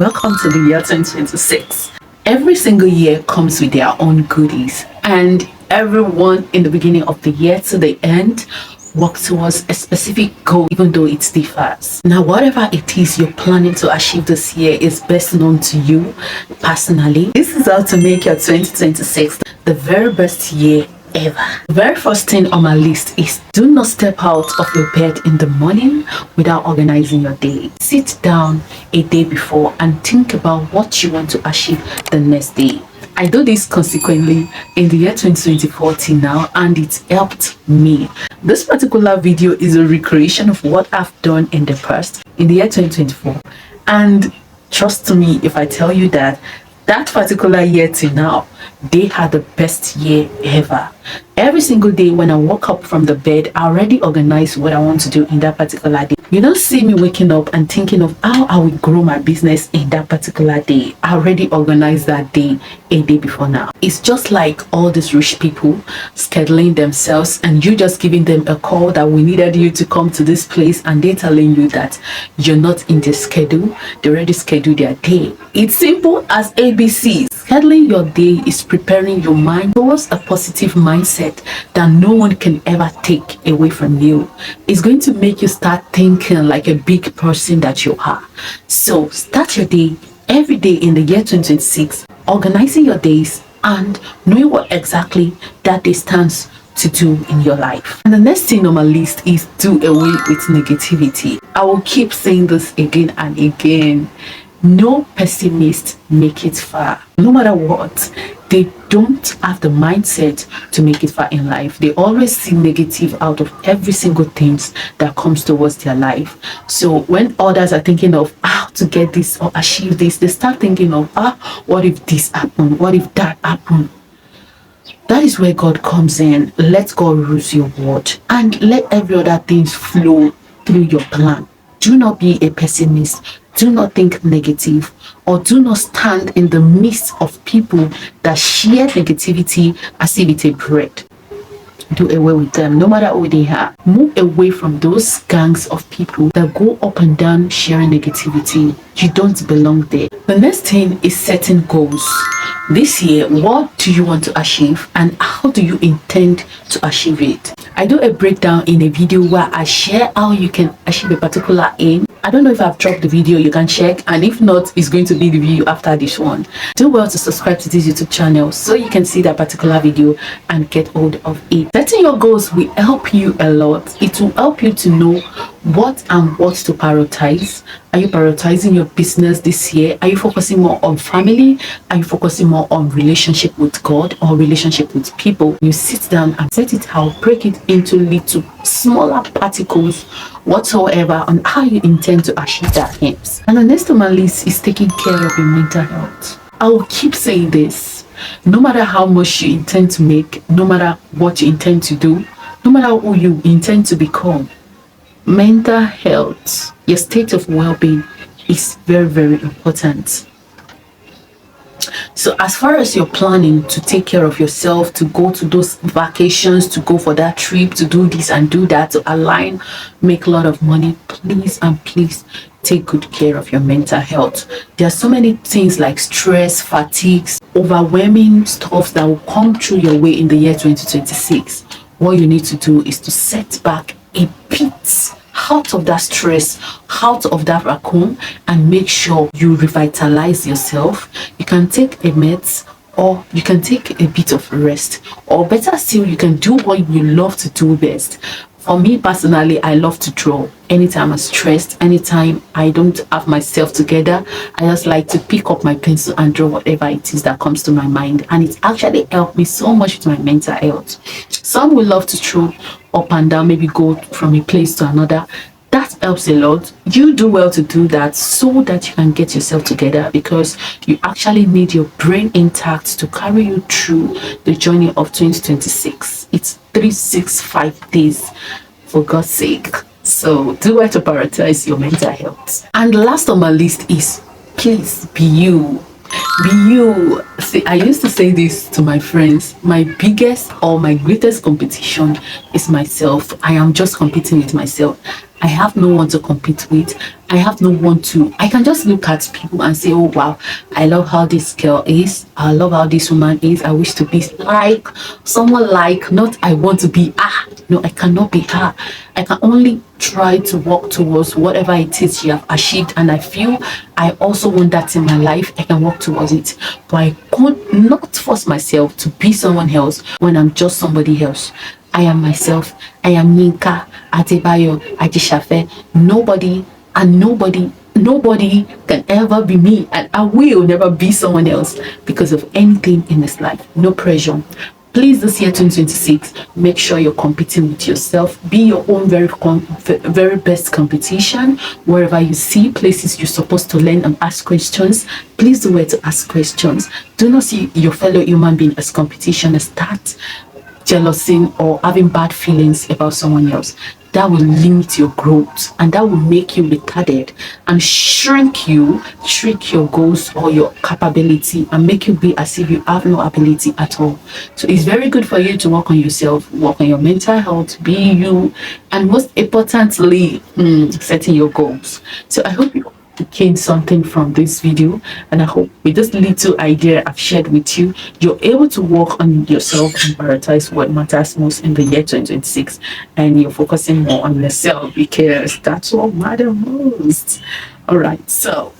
Welcome to the year 2026. Every single year comes with their own goodies, and everyone in the beginning of the year to the end work towards a specific goal, even though it differs. Now, whatever it is you're planning to achieve this year is best known to you personally. This is how to make your 2026 the very best year ever. The very first thing on my list is do not step out of your bed in the morning without organizing your day. Sit down a day before and think about what you want to achieve the next day. I do this consequently in the year 2024 till now, and it helped me. This particular video is a recreation of what I've done in the past in the year 2024, and trust me if I tell you that that particular year till now, they had the best year ever. Every single day when I woke up from the bed, I already organized what I want to do in that particular day. You don't see me waking up and thinking of how I will grow my business in that particular day. I already organized that day a day before now. It's just like all these rich people scheduling themselves and you just giving them a call that we needed you to come to this place, and they're telling you that you're not in the schedule. They already scheduled their day. It's simple as ABC. Scheduling your day is preparing your mind towards a positive mindset that no one can ever take away from you. It's going to make you start thinking like a big person that you are. So start your day every day in the year 2026, organizing your days and knowing what exactly that day stands to do in your life. And the next thing on my list is do away with negativity. I will keep saying this again and again. No pessimist make it far. No matter what, they don't have the mindset to make it far in life. They always see negative out of every single thing that comes towards their life. So when others are thinking of how to get this or achieve this, they start thinking of what if this happened? What if that happened? That is where God comes in. Let God rule your word and let every other thing flow through your plan. Do not be a pessimist. Do not think negative, or do not stand in the midst of people that share negativity as if it's a bread. Do away with them, no matter who they are. Move away from those gangs of people that go up and down sharing negativity. You don't belong there. The next thing is setting goals. This year, what do you want to achieve and how do you intend to achieve it? I do a breakdown in a video where I share how you can achieve a particular aim. I don't know if I've dropped the video, you can check, and if not, it's going to be the video after this one. Do well to subscribe to this YouTube channel so you can see that particular video and get hold of it. Setting your goals will help you a lot. It will help you to know what to prioritize. Are you prioritizing your business this year? Are you focusing more on family? Are you focusing more on relationship with God or relationship with people? You sit down and set it out, break it into little smaller particles whatsoever on how you intend to achieve that aims. And the next on my list is taking care of your mental health. I will keep saying this. No matter how much you intend to make, no matter what you intend to do, no matter who you intend to become, mental health, your state of well-being is very, very important. So as far as you're planning to take care of yourself, to go to those vacations, to go for that trip, to do this and do that, to align, make a lot of money, please and please take good care of your mental health. There are so many things like stress, fatigue, overwhelming stuff that will come through your way in the year 2026. What you need to do is to set back a bit out of that stress, out of that raccoon, and make sure you revitalize yourself. You can take a meds, or you can take a bit of rest, or better still, you can do what you love to do best. For me personally, I love to draw. Anytime I'm stressed, anytime I don't have myself together, I just like to pick up my pencil and draw whatever it is that comes to my mind, and it actually helped me so much with my mental health. Some will love to throw up and down, maybe go from a place to another. That helps a lot. You do well to do that so that you can get yourself together, because you actually need your brain intact to carry you through the journey of 2026. It's 365 days, for God's sake. So do well to prioritize your mental health. And last on my list is please be you. Be you. See, I used to say this to my friends. My biggest or my greatest competition is myself. I am just competing with myself. I have no one to compete with. I have no one to, I can just look at people and say, oh wow, I love how this girl is. I love how this woman is. I wish to be like someone like, not I want to be no, I cannot be her. I can only try to work towards whatever it is she have achieved, and I feel I also want that in my life. I can work towards it, but I can't not force myself to be someone else when I'm just somebody else. I am myself. I am Yinka Adebayo Ajishafe. Nobody can ever be me, and I will never be someone else because of anything in this life. No pressure. Please, this year 2026, make sure you're competing with yourself. Be your own very best competition. Wherever you see places you're supposed to learn and ask questions, please do it to ask questions. Do not see your fellow human being as competition, as that jealousy or having bad feelings about someone else. That will limit your growth, and that will make you retarded and shrink your goals or your capability, and make you be as if you have no ability at all. So it's very good for you to work on yourself, work on your mental health, be you, and most importantly, setting your goals. So I hope you gain something from this video, and I hope with this little idea I've shared with you, you're able to work on yourself and prioritize what matters most in the year 2026, and you're focusing more on yourself because that's what matters most. All right, so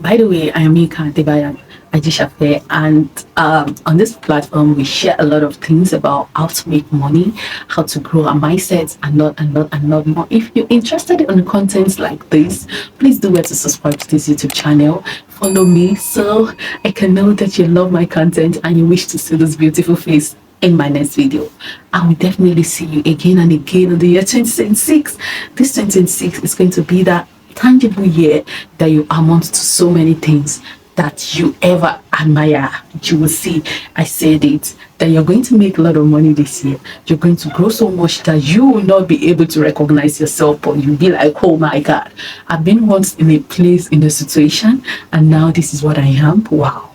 by the way, I am Mika Debayan Ajishafe, and on this platform we share a lot of things about how to make money, how to grow our mindsets, and lot more. If you're interested in contents like this, please do well to subscribe to this YouTube channel. Follow me so I can know that you love my content and you wish to see this beautiful face in my next video. I will definitely see you again and again in the year 2026. This 2026 is going to be that tangible year that you amount to so many things that you ever admire. You will see, I said it, that you're going to make a lot of money this year. You're going to grow so much that you will not be able to recognize yourself, but you'll be like, oh my God, I've been once in a place, in a situation, and now this is what I am. Wow,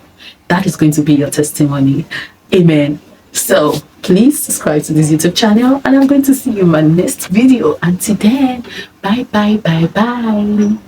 that is going to be your testimony. Amen. So please subscribe to this YouTube channel, and I'm going to see you in my next video. Until then, bye.